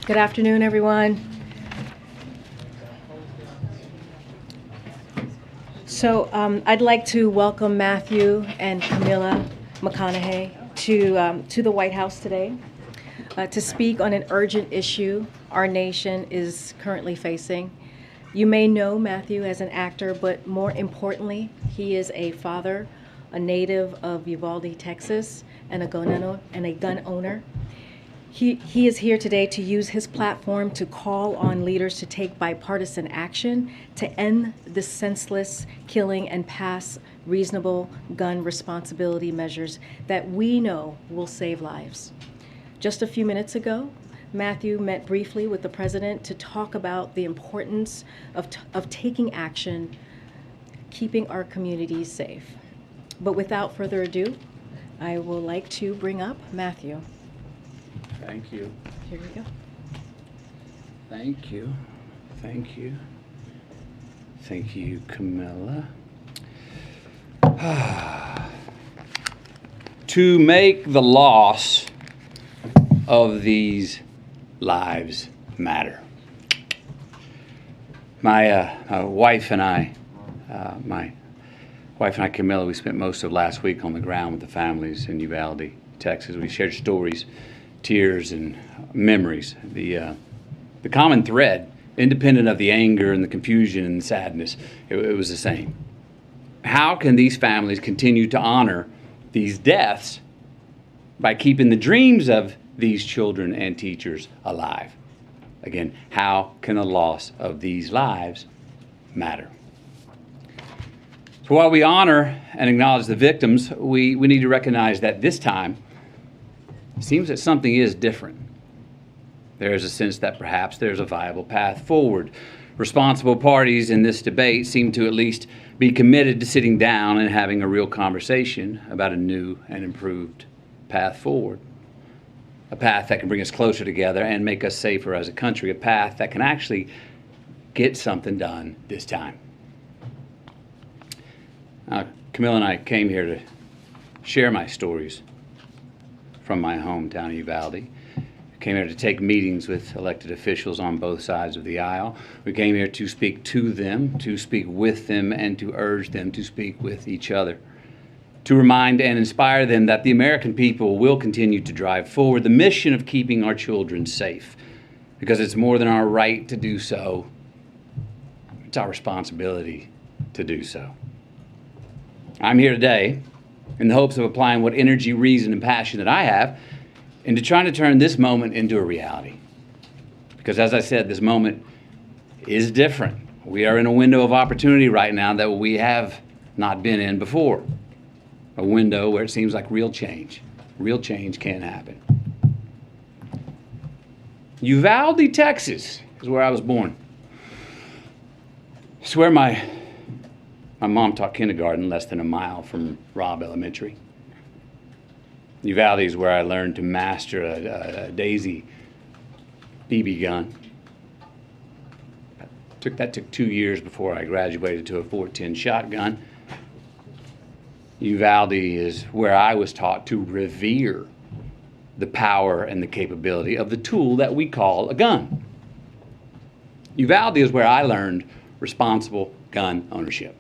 Good afternoon, everyone. So I'd like to welcome Matthew and Camilla McConaughey to the White House today to speak on an urgent issue our nation is currently facing. You may know Matthew as an actor, but more importantly, he is a father, a native of Uvalde, Texas, and a gun owner. He is here today to use his platform to call on leaders to take bipartisan action to end the senseless killing and pass reasonable gun responsibility measures that we know will save lives. Just a few minutes ago, Matthew met briefly with the president to talk about the importance of taking action, keeping our communities safe. But without further ado, I would like to bring up Matthew. Thank you. Here we go. Thank you. Thank you. Thank you, Camilla. To make the loss of these lives matter. My wife and I, Camilla, we spent most of last week on the ground with the families in Uvalde, Texas. We shared stories, tears, and memories. The common thread, independent of the anger and the confusion and the sadness, it was the same. How can these families continue to honor these deaths by keeping the dreams of these children and teachers alive? Again, how can the loss of these lives matter? So while we honor and acknowledge the victims, we need to recognize that this time, it seems that something is different. There is a sense that perhaps there's a viable path forward. Responsible parties in this debate seem to at least be committed to sitting down and having a real conversation about a new and improved path forward. A path that can bring us closer together and make us safer as a country. A path that can actually get something done this time. Camilla and I came here to share my stories from my hometown of Uvalde. We came here to take meetings with elected officials on both sides of the aisle. We came here to speak to them, to speak with them, and to urge them to speak with each other. To remind and inspire them that the American people will continue to drive forward the mission of keeping our children safe, because it's more than our right to do so. It's our responsibility to do so. I'm here today in the hopes of applying what energy, reason, and passion that I have into trying to turn this moment into a reality. Because as I said, this moment is different. We are in a window of opportunity right now that we have not been in before. A window where it seems like real change can happen. Uvalde, Texas is where I was born. It's where my mom taught kindergarten less than a mile from Robb Elementary. Uvalde is where I learned to master a Daisy BB gun. That took 2 years before I graduated to a .410 shotgun. Uvalde is where I was taught to revere the power and the capability of the tool that we call a gun. Uvalde is where I learned responsible gun ownership.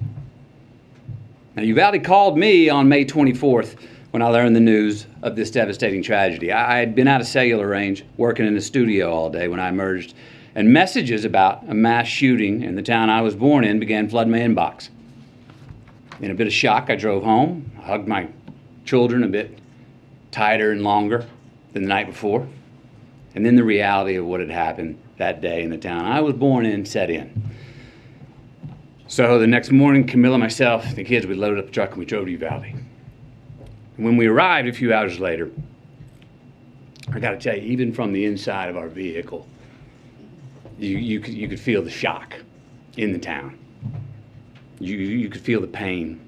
Now, Uvalde called me on May 24th when I learned the news of this devastating tragedy. I had been out of cellular range, working in the studio all day when I emerged, and messages about a mass shooting in the town I was born in began flooding my inbox. In a bit of shock, I drove home, hugged my children a bit tighter and longer than the night before, and then the reality of what had happened that day in the town I was born in set in. So the next morning, Camilla, myself, the kids, we loaded up the truck and we drove to Uvalde. And when we arrived a few hours later, I got to tell you, even from the inside of our vehicle, you could feel the shock in the town. You could feel the pain,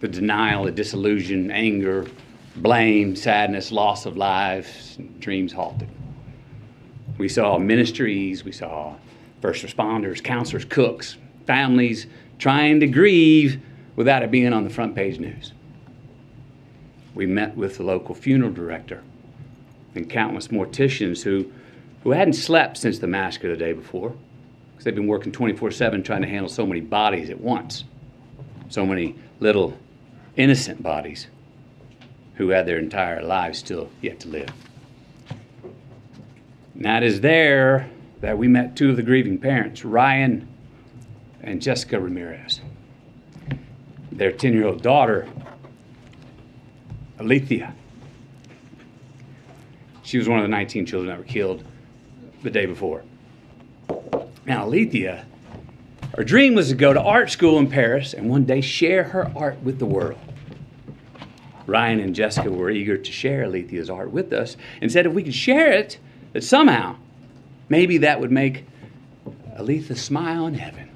the denial, the disillusion, anger, blame, sadness, loss of lives, dreams halted. We saw ministries, we saw first responders, counselors, cooks, families trying to grieve without it being on the front page news. We met with the local funeral director and countless morticians who who hadn't slept since the massacre the day before, because they've been working 24/7 trying to handle so many bodies at once, so many little innocent bodies who had their entire lives still yet to live. And that is there that we met two of the grieving parents, Ryan and Jessica Ramirez. Their 10-year-old daughter, Alethea. She was one of the 19 children that were killed the day before. Now, Alethea, her dream was to go to art school in Paris and one day share her art with the world. Ryan and Jessica were eager to share Alethea's art with us and said if we could share it, that somehow, maybe that would make Alethea smile in heaven.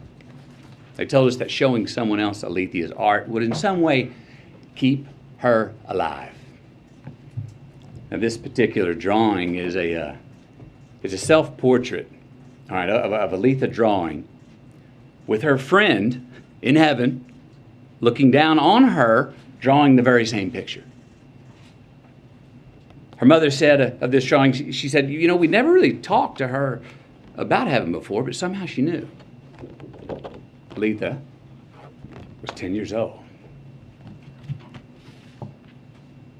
They told us that showing someone else Alethea's art would in some way keep her alive. Now, this particular drawing is a self-portrait, all right, of Alethea drawing with her friend in heaven looking down on her, drawing the very same picture. Her mother said of this drawing, she said, you know, we never really talked to her about heaven before, but somehow she knew. Alethea was 10 years old.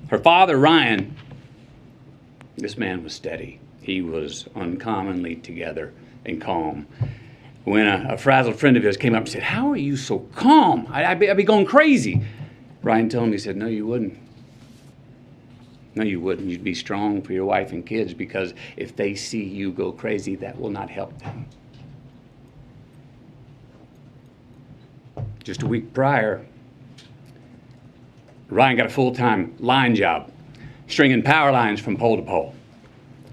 Her father, Ryan, this man was steady. He was uncommonly together and calm. When a frazzled friend of his came up and said, how are you so calm? I'd be going crazy. Ryan told him, he said, no, you wouldn't. No, you wouldn't. You'd be strong for your wife and kids because if they see you go crazy, that will not help them. Just a week prior, Ryan got a full-time line job, stringing power lines from pole to pole.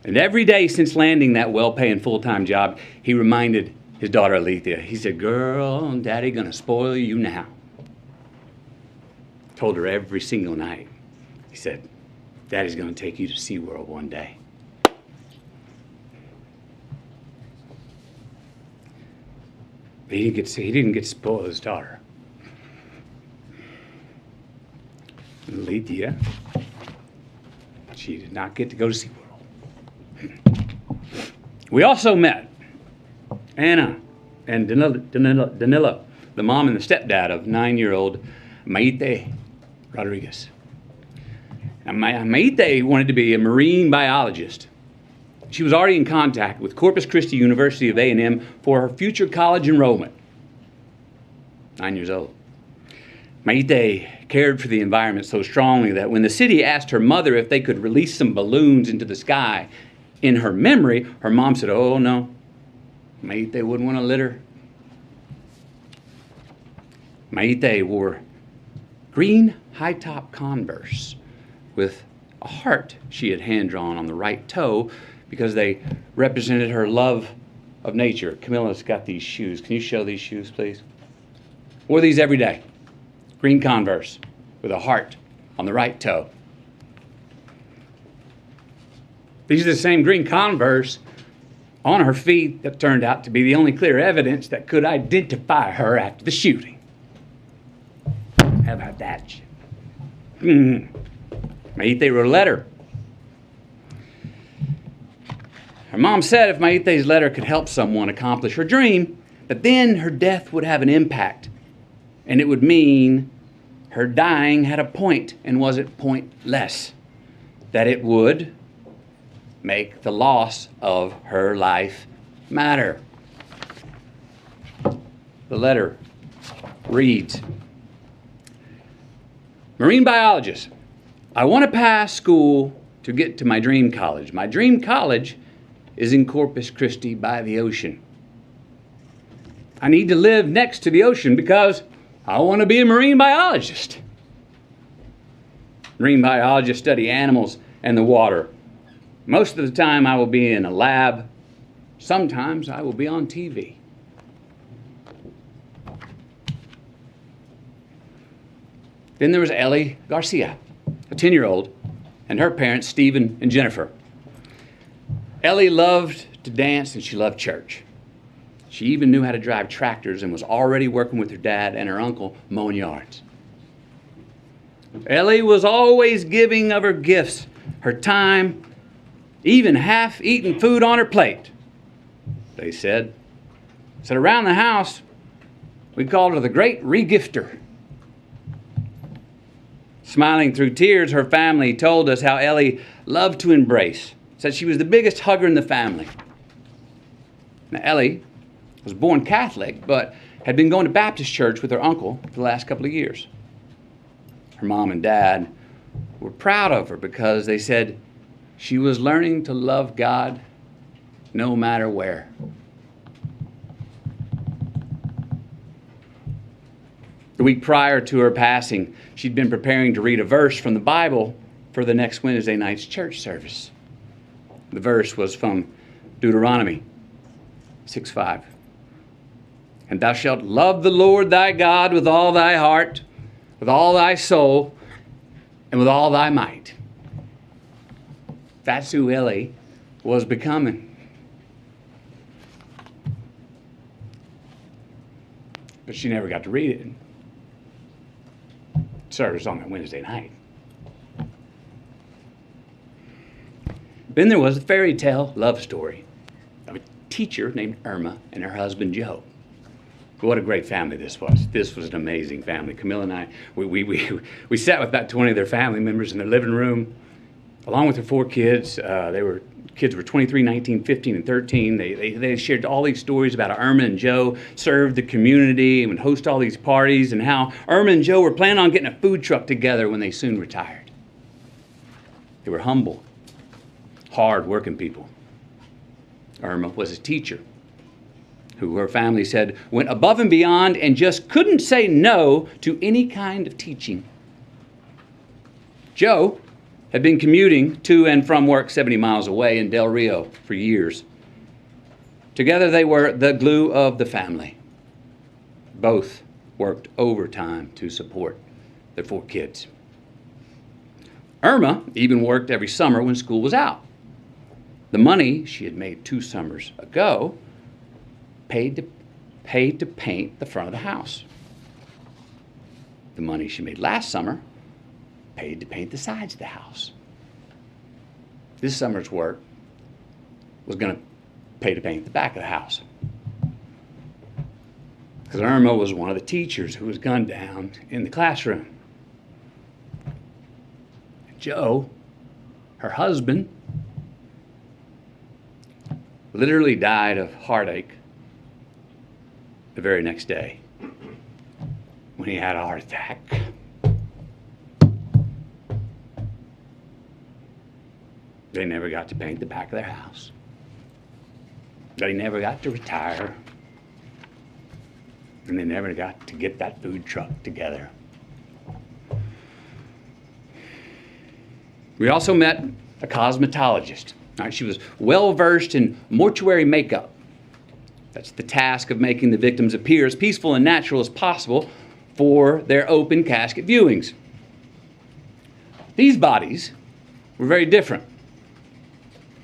And every day since landing that well-paying full-time job, he reminded his daughter Alethea, he said, girl, Daddy gonna spoil you now. Told her every single night. He said, Daddy's gonna take you to SeaWorld one day. But he didn't get to spoil his daughter. Alethea, she did not get to go to SeaWorld. We also met Anna and Danilo, the mom and the stepdad of 9-year-old Maite Rodriguez. And Maite wanted to be a marine biologist. She was already in contact with Corpus Christi University of A&M for her future college enrollment. 9 years old. Maite cared for the environment so strongly that when the city asked her mother if they could release some balloons into the sky in her memory, her mom said, oh no, Maite wouldn't want to litter. Maite wore green high-top Converse with a heart she had hand-drawn on the right toe because they represented her love of nature. Camilla's got these shoes. Can you show these shoes, please? Wore these every day. Green Converse with a heart on the right toe. These are the same green Converse on her feet that turned out to be the only clear evidence that could identify her after the shooting. How about that? Maite wrote a letter. Her mom said if Maite's letter could help someone accomplish her dream, that then her death would have an impact. And it would mean her dying had a point and wasn't pointless. That it would make the loss of her life matter. The letter reads, Marine biologist, I want to pass school to get to my dream college. My dream college is in Corpus Christi by the ocean. I need to live next to the ocean because I want to be a marine biologist. Marine biologists study animals and the water. Most of the time I will be in a lab. Sometimes I will be on TV. Then there was Ellie Garcia, a 10-year-old, and her parents, Stephen and Jennifer. Ellie loved to dance and she loved church. She even knew how to drive tractors and was already working with her dad and her uncle mowing yards. Ellie was always giving of her gifts, her time, even half-eaten food on her plate, they said. Said around the house, we called her the Great Regifter. Smiling through tears, her family told us how Ellie loved to embrace. Said she was the biggest hugger in the family. Now, Ellie was born Catholic, but had been going to Baptist church with her uncle for the last couple of years. Her mom and dad were proud of her because they said she was learning to love God no matter where. The week prior to her passing, she'd been preparing to read a verse from the Bible for the next Wednesday night's church service. The verse was from Deuteronomy 6:5. And thou shalt love the Lord thy God with all thy heart, with all thy soul, and with all thy might. That's who Ellie was becoming. But she never got to read it. Service on that Wednesday night. Then there was a fairy tale love story of a teacher named Irma and her husband Joe. What a great family this was. This was an amazing family. Camilla and I, we sat with about 20 of their family members in their living room, along with their 4 kids. Kids were 23, 19, 15, and 13. They shared all these stories about how Irma and Joe served the community and would host all these parties, and how Irma and Joe were planning on getting a food truck together when they soon retired. They were humble, hard-working people. Irma was a teacher who her family said went above and beyond and just couldn't say no to any kind of teaching. Joe had been commuting to and from work 70 miles away in Del Rio for years. Together they were the glue of the family. Both worked overtime to support their 4 kids. Irma even worked every summer when school was out. The money she had made 2 summers ago paid to paint the front of the house. The money she made last summer paid to paint the sides of the house. This summer's work was going to pay to paint the back of the house. Because Irma was one of the teachers who was gunned down in the classroom. Joe, her husband, literally died of heartache the very next day when he had a heart attack. They never got to paint the back of their house. They never got to retire. And they never got to get that food truck together. We also met a cosmetologist. All right, she was well versed in mortuary makeup. That's the task of making the victims appear as peaceful and natural as possible for their open casket viewings. These bodies were very different.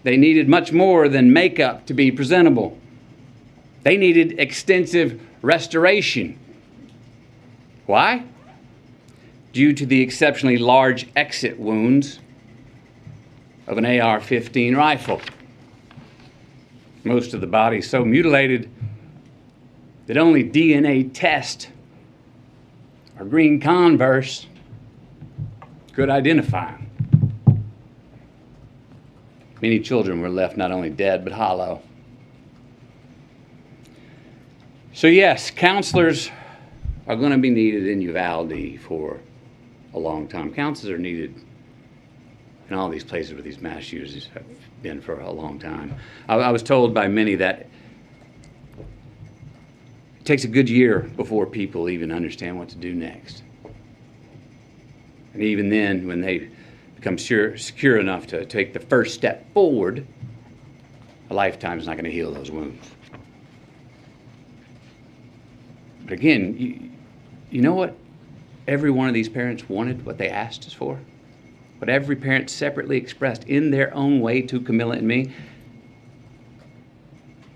They needed much more than makeup to be presentable. They needed extensive restoration. Why? Due to the exceptionally large exit wounds of an AR-15 rifle. Most of the body so mutilated that only DNA test or green Converse could identify them. Many children were left not only dead, but hollow. So yes, counselors are going to be needed in Uvalde for a long time. Counselors are needed in all these places where these mass shooters have been for a long time. I was told by many that it takes a good year before people even understand what to do next. And even then, when they become secure enough to take the first step forward, a lifetime is not going to heal those wounds. But again, you know what every one of these parents wanted, what they asked us for? What every parent separately expressed in their own way to Camilla and me?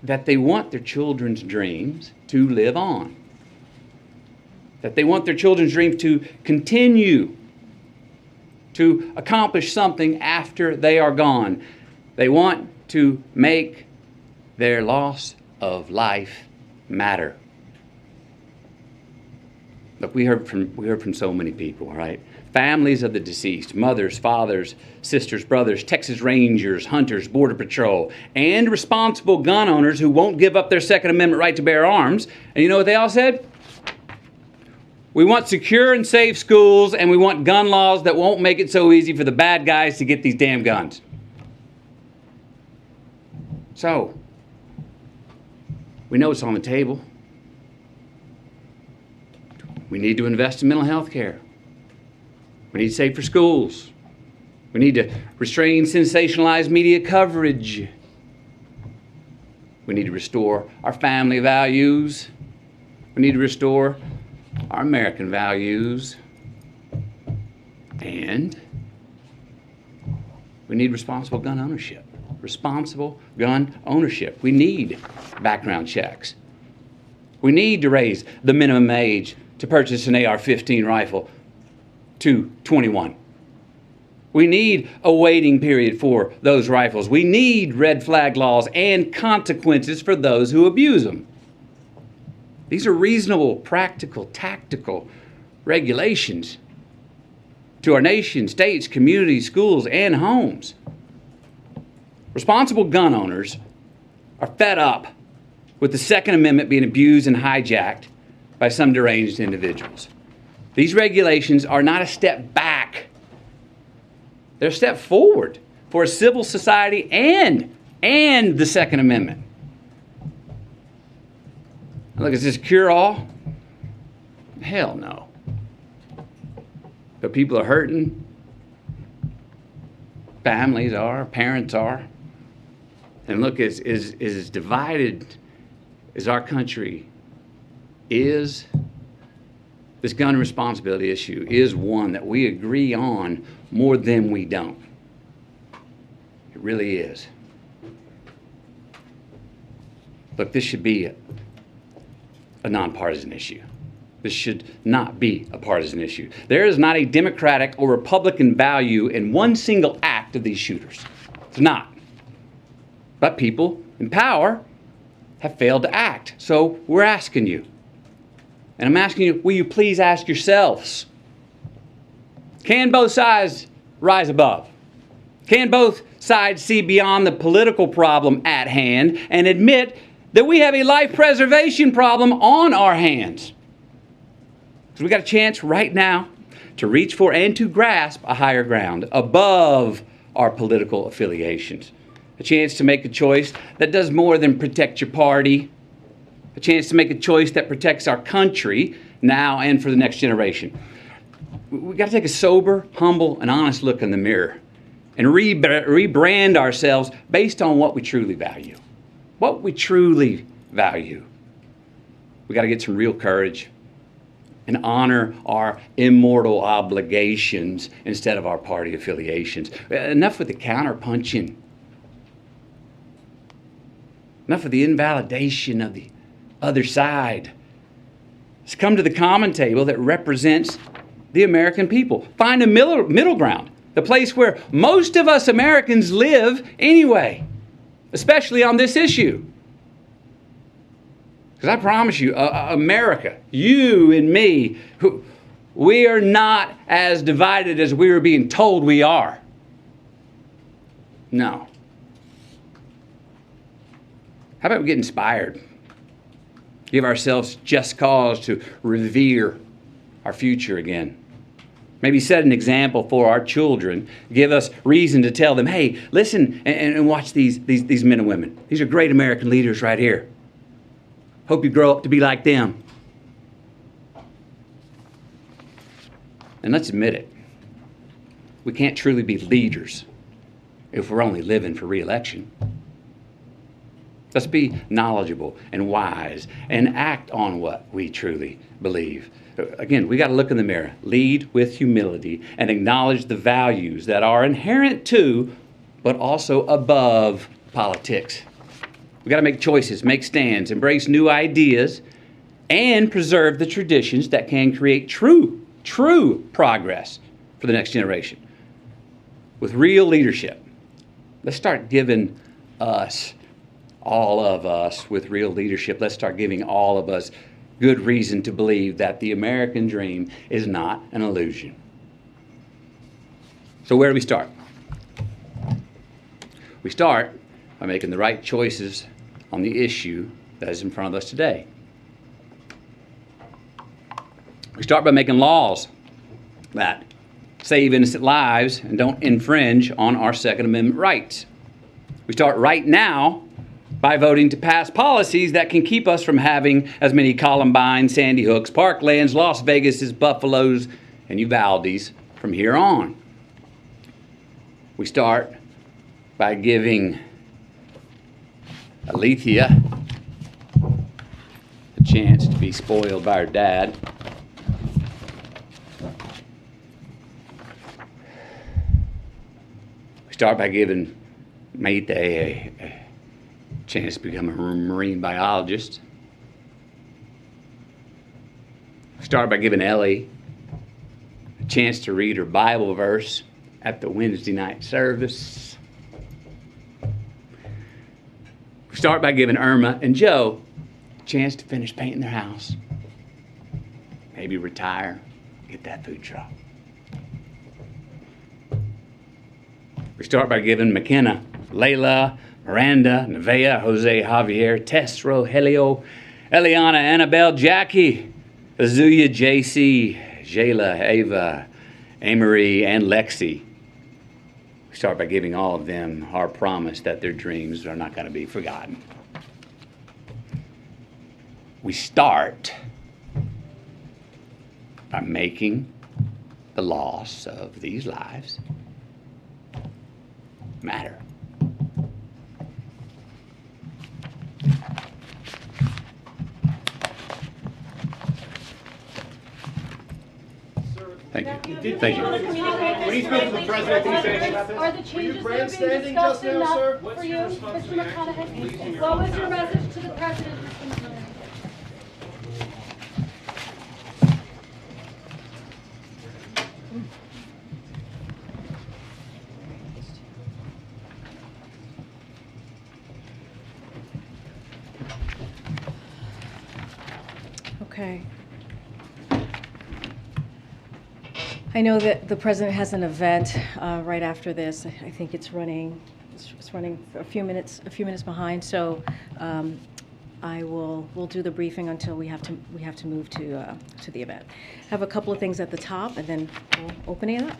That they want their children's dreams to live on. That they want their children's dreams to continue to accomplish something after they are gone. They want to make their loss of life matter. Look, we heard from so many people, right? Families of the deceased, mothers, fathers, sisters, brothers, Texas Rangers, hunters, Border Patrol, and responsible gun owners who won't give up their Second Amendment right to bear arms. And you know what they all said? We want secure and safe schools, and we want gun laws that won't make it so easy for the bad guys to get these damn guns. So, we know it's on the table. We need to invest in mental health care. We need safer schools. We need to restrain sensationalized media coverage. We need to restore our family values. We need to restore our American values. And we need responsible gun ownership. Responsible gun ownership. We need background checks. We need to raise the minimum age to purchase an AR-15 rifle to 21. We need a waiting period for those rifles. We need red flag laws and consequences for those who abuse them. These are reasonable, practical, tactical regulations to our nation, states, communities, schools, and homes. Responsible gun owners are fed up with the Second Amendment being abused and hijacked by some deranged individuals. These regulations are not a step back. They're a step forward for a civil society and the Second Amendment. Look, is this cure-all? Hell no. But people are hurting. Families are, parents are. And look, as divided as our country is, this gun responsibility issue is one that we agree on more than we don't. It really is. Look, this should be a nonpartisan issue. This should not be a partisan issue. There is not a Democratic or Republican value in one single act of these shooters. It's not. But people in power have failed to act. So we're asking you. And I'm asking you, will you please ask yourselves, can both sides rise above? Can both sides see beyond the political problem at hand and admit that we have a life preservation problem on our hands? Because we got a chance right now to reach for and to grasp a higher ground above our political affiliations. A chance to make a choice that does more than protect your party. A chance to make a choice that protects our country now and for the next generation. We've got to take a sober, humble, and honest look in the mirror and rebrand ourselves based on what we truly value. What we truly value. We've got to get some real courage and honor our immortal obligations instead of our party affiliations. Enough with the counterpunching. Enough of the invalidation of the other side. Let's come to the common table that represents the American people. Find a middle ground, the place where most of us Americans live anyway, especially on this issue. Because I promise you, America, you and me, we are not as divided as we are being told we are. No. How about we get inspired? Give ourselves just cause to revere our future again. Maybe set an example for our children. Give us reason to tell them, hey, listen and watch these men and women. These are great American leaders right here. Hope you grow up to be like them. And let's admit it. We can't truly be leaders if we're only living for re-election. Let's be knowledgeable and wise and act on what we truly believe. Again, we got to look in the mirror, lead with humility, and acknowledge the values that are inherent to, but also above politics. We got to make choices, make stands, embrace new ideas, and preserve the traditions that can create true progress for the next generation. With real leadership, Let's start giving us, all of us with real leadership, let's start giving all of us good reason to believe that the American dream is not an illusion. So where do we start? We start by making the right choices on the issue that is in front of us today. We start by making laws that save innocent lives and don't infringe on our Second Amendment rights. We start right now by voting to pass policies that can keep us from having as many Columbine, Sandy Hooks, Parklands, Las Vegas, Buffaloes, and Uvaldes from here on. We start by giving Alethea a chance to be spoiled by her dad. We start by giving Mayte a chance to become a marine biologist. We start by giving Ellie a chance to read her Bible verse at the Wednesday night service. We start by giving Irma and Joe a chance to finish painting their house. Maybe retire, get that food truck. We start by giving McKenna, Layla, Miranda, Nevaeh, Jose, Javier, Tess, Rogelio, Eliana, Annabelle, Jackie, Azuya, JC, Jayla, Ava, Amory, and Lexi. We start by giving all of them our promise that their dreams are not going to be forgotten. We start by making the loss of these lives matter. Thank you. Thank you. When he spoke to the president, did he say anything about this? Are the changes that are being discussed enough for you, Mr. McConaughey? What was your message to the president, Mr. McConaughey? Okay. I know that the president has an event right after this. I think it's running a few minutes behind. So we'll do the briefing until we have to move to the event. I have a couple of things at the top, and then we'll open it up.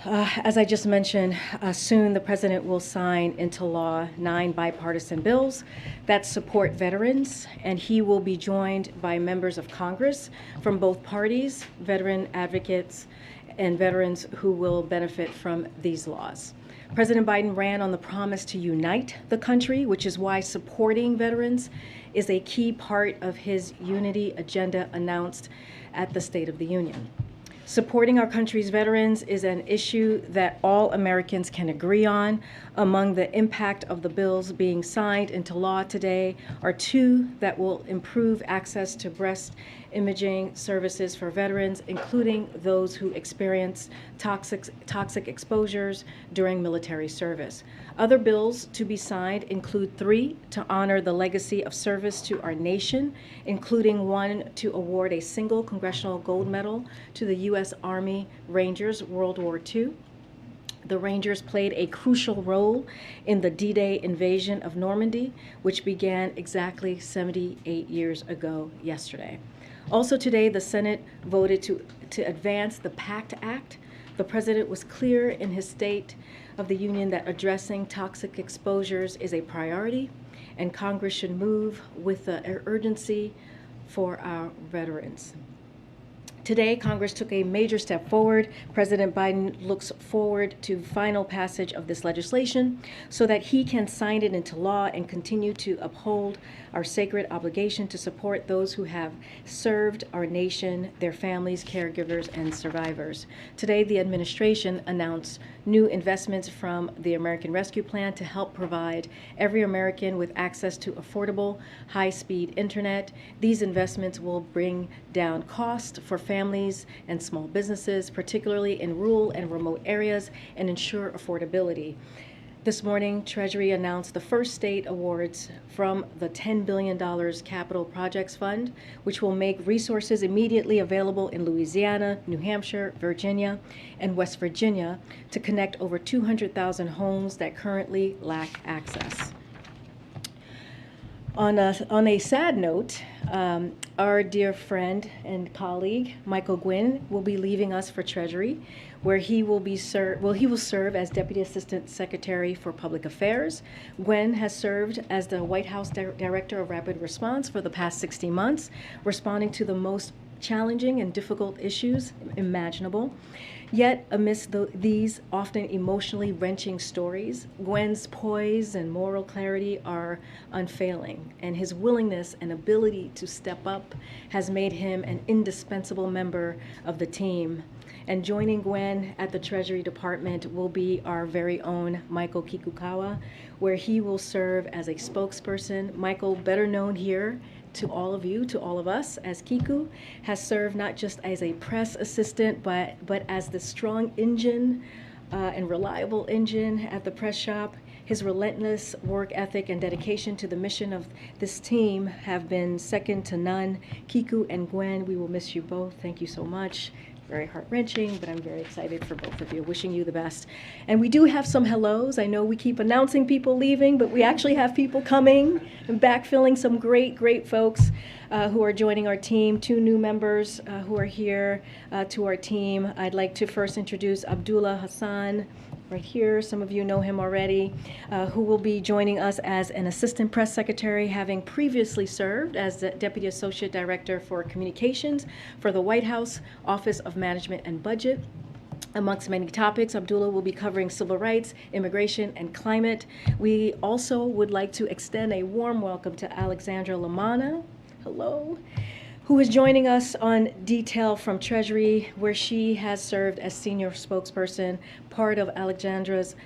As I just mentioned, soon the president will sign into law 9 bipartisan bills that support veterans, and he will be joined by members of Congress from both parties, veteran advocates, and veterans who will benefit from these laws. President Biden ran on the promise to unite the country, which is why supporting veterans is a key part of his unity agenda announced at the State of the Union. Supporting our country's veterans is an issue that all Americans can agree on. Among the impact of the bills being signed into law today are 2 that will improve access to breast imaging services for veterans, including those who experience toxic exposures during military service. Other bills to be signed include 3 to honor the legacy of service to our nation, including 1 to award a single Congressional Gold Medal to the U.S. Army Rangers World War II. The Rangers played a crucial role in the D-Day invasion of Normandy, which began exactly 78 years ago yesterday. Also today, the Senate voted to advance the PACT Act. The president was clear in his State of the Union that addressing toxic exposures is a priority, and Congress should move with urgency for our veterans. Today, Congress took a major step forward. President Biden looks forward to final passage of this legislation so that he can sign it into law and continue to uphold our sacred obligation to support those who have served our nation, their families, caregivers, and survivors. Today, the administration announced new investments from the American Rescue Plan to help provide every American with access to affordable, high-speed internet. These investments will bring down costs for families families and small businesses, particularly in rural and remote areas, and ensure affordability. This morning, Treasury announced the first state awards from the $10 billion Capital Projects Fund, which will make resources immediately available in Louisiana, New Hampshire, Virginia, and West Virginia to connect over 200,000 homes that currently lack access. On a sad note, our dear friend and colleague, Michael Gwynn, will be leaving us for Treasury, where he will serve as Deputy Assistant Secretary for Public Affairs. Gwynn has served as the White House Director of Rapid Response for the past 60 months, responding to the most challenging and difficult issues imaginable. Yet, amidst these often emotionally wrenching stories, Gwen's poise and moral clarity are unfailing, and his willingness and ability to step up has made him an indispensable member of the team. And joining Gwen at the Treasury Department will be our very own Michael Kikukawa, where he will serve as a spokesperson. Michael, better known here to all of you, to all of us, as Kiku, has served not just as a press assistant, but as the strong engine and reliable engine at the press shop. His relentless work ethic and dedication to the mission of this team have been second to none. Kiku and Gwen, we will miss you both. Thank you so much. Very heart-wrenching, but I'm very excited for both of you. Wishing you the best. And we do have some hellos. I know we keep announcing people leaving, but we actually have people coming and backfilling, some great, great folks who are joining our team. 2 new members who are here to our team. I'd like to first introduce Abdullah Hassan, right here. Some of you know him already, who will be joining us as an assistant press secretary, having previously served as the Deputy Associate Director for Communications for the White House Office of Management and Budget. Amongst many topics, Abdullah will be covering civil rights, immigration, and climate. We also would like to extend a warm welcome to Alexandra Lamana. Hello. Who is joining us on detail from Treasury, where she has served as senior spokesperson. Part of Alexandra's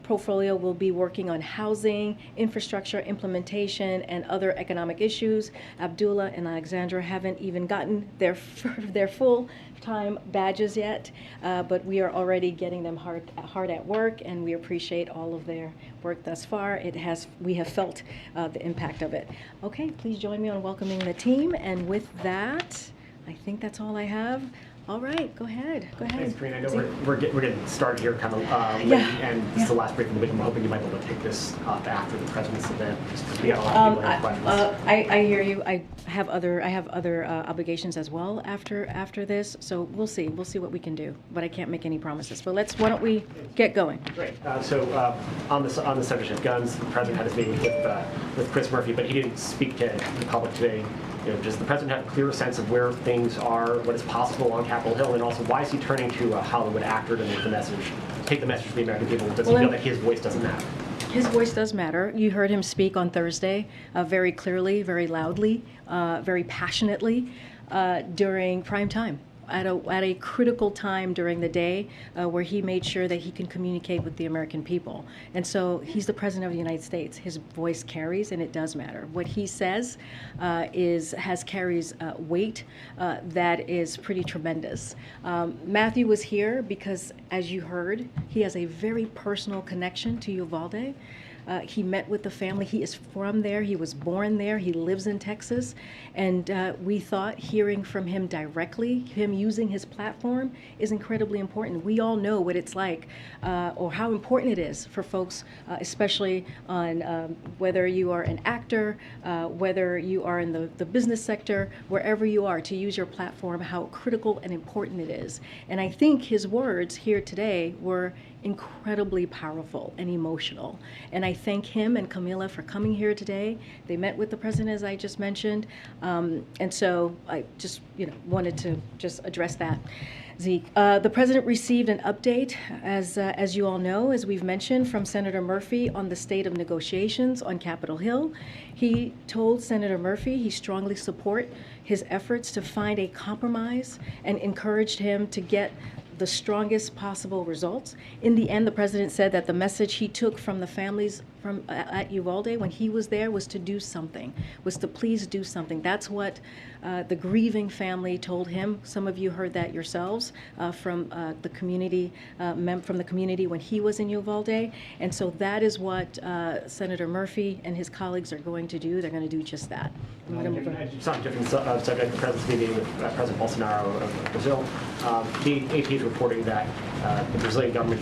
portfolio will be working on housing, infrastructure implementation, and other economic issues. Abdullah and Alexandra haven't even gotten their full-time badges yet, but we are already getting them hard at work, and we appreciate all of their work thus far. We have felt the impact of it. Okay, please join me on welcoming the team, and with that, I think that's all I have. All right, go ahead. Thanks, Karine. I know we're getting started here kind of late, and this is the last break from the week. I'm hoping you might be able to take this up after the president's event, just because we got a lot of people who have questions. I hear you. I have other obligations as well after this, so we'll see what we can do. But I can't make any promises. But why don't we get going? Great. On the subject of guns, the president had his meeting with Chris Murphy, but he didn't speak to the public today. Does the president have a clearer sense of where things are, what is possible on Capitol Hill, and also why is he turning to a Hollywood actor to take the message to the American people? Does he feel that his voice doesn't matter? His voice does matter. You heard him speak on Thursday very clearly, very loudly, very passionately during prime time. At a critical time during the day where he made sure that he can communicate with the American people. And so he's the President of the United States. His voice carries, and it does matter. What he says carries weight that is pretty tremendous. Matthew was here because, as you heard, he has a very personal connection to Uvalde. He met with the family. He is from there. He was born there. He lives in Texas. And we thought hearing from him directly, him using his platform, is incredibly important. We all know what it's like or how important it is for folks, especially on whether you are an actor, whether you are in the business sector, wherever you are, to use your platform, how critical and important it is. And I think his words here today were incredibly powerful and emotional. And I thank him and Camilla for coming here today. They met with the president, as I just mentioned. And so I just wanted to just address that. Zeke, the president received an update, as you all know, as we've mentioned, from Senator Murphy on the state of negotiations on Capitol Hill. He told Senator Murphy he strongly support his efforts to find a compromise and encouraged him to get the strongest possible results. In the end, the president said that the message he took from the families from at Uvalde when he was there was to do something, was to please do something. That's what the grieving family told him. Some of you heard that yourselves from the community, from the community when he was in Uvalde. And so that is what Senator Murphy and his colleagues are going to do. They're going to do just that. I'm going to move on. It's not a different subject. The president's meeting with President Bolsonaro of Brazil. The AP is reporting that the Brazilian government,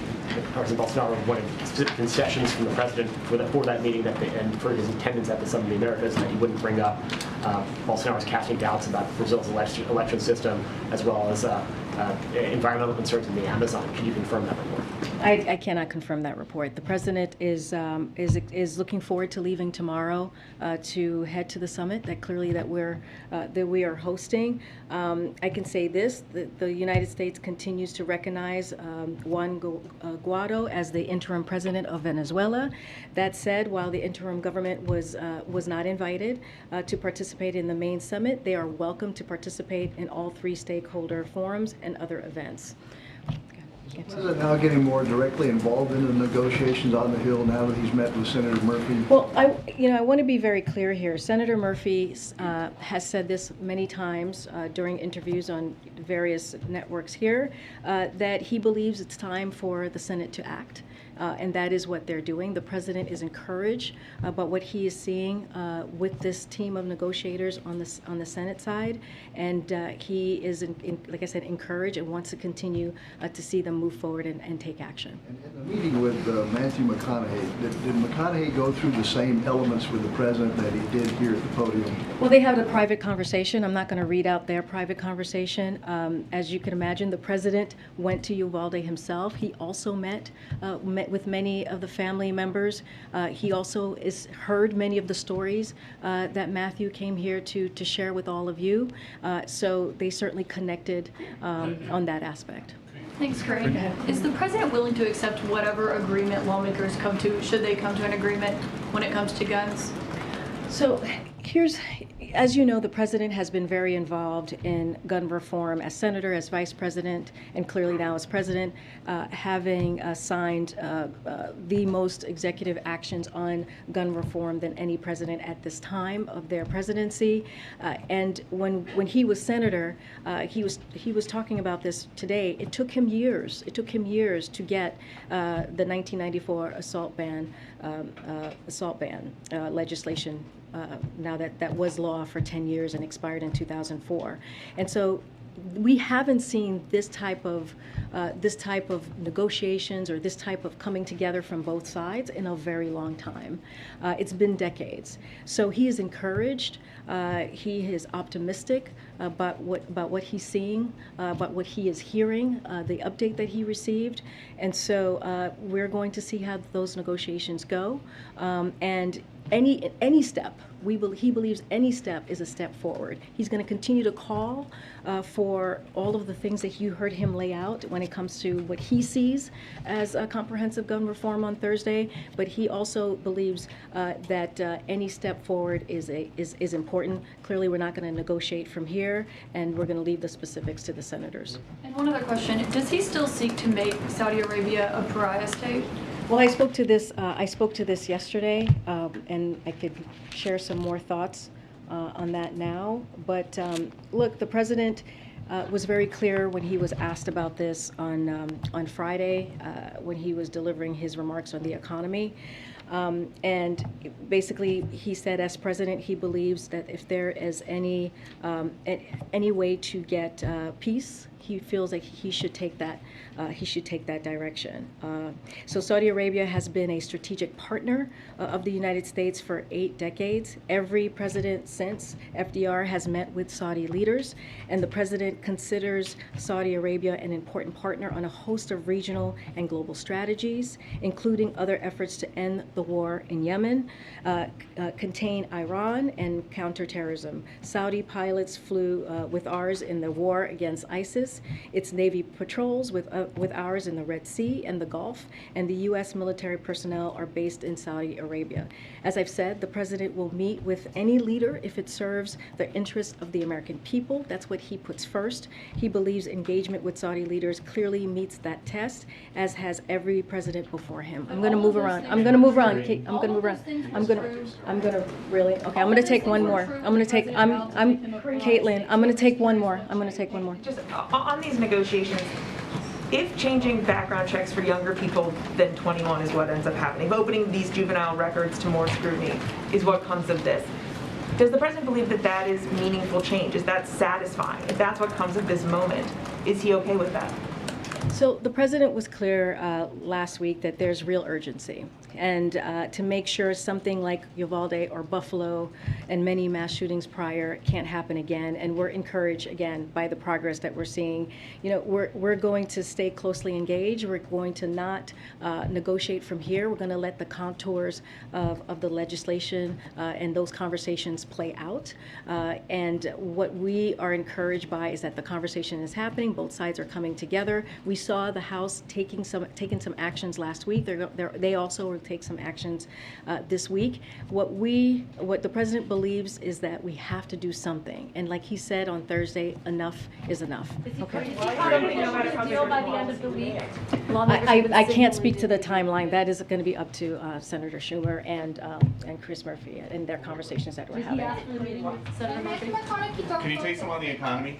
President Bolsonaro, wanted specific concessions from the president for that meeting and for his attendance at the Summit of the Americas, that he wouldn't bring up. Bolsonaro is casting doubts about Brazil's election system, as well as environmental concerns in the Amazon. Can you confirm that report? I cannot confirm that report. The president is looking forward to leaving tomorrow to head to the summit that we are hosting. I can say this: the United States continues to recognize Juan Guaido as the interim president of Venezuela. That said, while the interim government was not invited to participate in the main summit, they are welcome to participate in all 3 stakeholder forums and other events. Is the president now getting more directly involved in the negotiations on the Hill now that he's met with Senator Murphy? Well, I want to be very clear here. Senator Murphy has said this many times during interviews on various networks here, that he believes it's time for the Senate to act. And that is what they're doing. The president is encouraged about what he is seeing with this team of negotiators on the Senate side, and he is, like I said, encouraged and wants to continue to see them move forward and take action. And in the meeting with Matthew McConaughey, did McConaughey go through the same elements with the president that he did here at the podium? Well, they had a private conversation. I'm not going to read out their private conversation. As you can imagine, the president went to Uvalde himself. He also met with many of the family members. He also heard many of the stories that Matthew came here to share with all of you. So they certainly connected on that aspect. Thanks, Karine. Is the president willing to accept whatever agreement lawmakers come to, should they come to an agreement when it comes to guns? So as you know, the president has been very involved in gun reform as senator, as vice president, and clearly now as president, having signed the most executive actions on gun reform than any president at this time of their presidency. And when he was senator, he was talking about this today. It took him years. It took him years to get the 1994 assault ban legislation. Now that was law for 10 years and expired in 2004, and so we haven't seen this type of negotiations or this type of coming together from both sides in a very long time. It's been decades. So he is encouraged. He is optimistic about what he's seeing, about what he is hearing, the update that he received, and so we're going to see how those negotiations go, and any step. He believes any step is a step forward. He's going to continue to call for all of the things that you heard him lay out when it comes to what he sees as a comprehensive gun reform on Thursday. But he also believes that any step forward is important. Clearly, we're not going to negotiate from here, and we're going to leave the specifics to the senators. And one other question: does he still seek to make Saudi Arabia a pariah state? Well, I spoke to this yesterday, and I could share some more thoughts on that now. But look, the president was very clear when he was asked about this on Friday when he was delivering his remarks on the economy. And basically, he said, as president, he believes that if there is any way to get peace, he feels like he should take that direction. So Saudi Arabia has been a strategic partner of the United States for 8 decades. Every president since FDR has met with Saudi leaders, and the president considers Saudi Arabia an important partner on a host of regional and global strategies, including other efforts to end the war in Yemen, contain Iran, and counterterrorism. Saudi pilots flew with ours in the war against ISIS. its Navy patrols with ours in the Red Sea and the Gulf, and the U.S. military personnel are based in Saudi Arabia. As I've said, the President will meet with any leader if it serves the interests of the American people. That's what he puts first. He believes engagement with Saudi leaders clearly meets that test, as has every president before him. I'm going to move around. I'm going to move around. Kate, I'm going to move around. I'm going to really, okay, I'm going to take one more. I'm going to take, Caitlin, I'm going to take one more. I'm going to take one more. Just on these negotiations, if changing background checks for younger people than 21 is what ends up happening, if opening these juvenile records to more scrutiny is what comes of this, does the president believe that that is meaningful change? Is that satisfying? If that's what comes of this moment, is he okay with that? So the president was clear last week that there's real urgency, and to make sure something like Uvalde or Buffalo and many mass shootings prior can't happen again. And we're encouraged again by the progress that we're seeing. You know, we're going to stay closely engaged. We're going to not negotiate from here. We're going to let the contours of the legislation and those conversations play out. And what we are encouraged by is that the conversation is happening. Both sides are coming together. We saw the House taking some actions last week. They also will take some actions this week. What the president believes is that we have to do something, and like he said on Thursday, enough is enough. Okay. I can't speak to the timeline. That is going to be up to Senator Schumer and Chris Murphy and their conversations that we're having. Can you tell you something on the economy?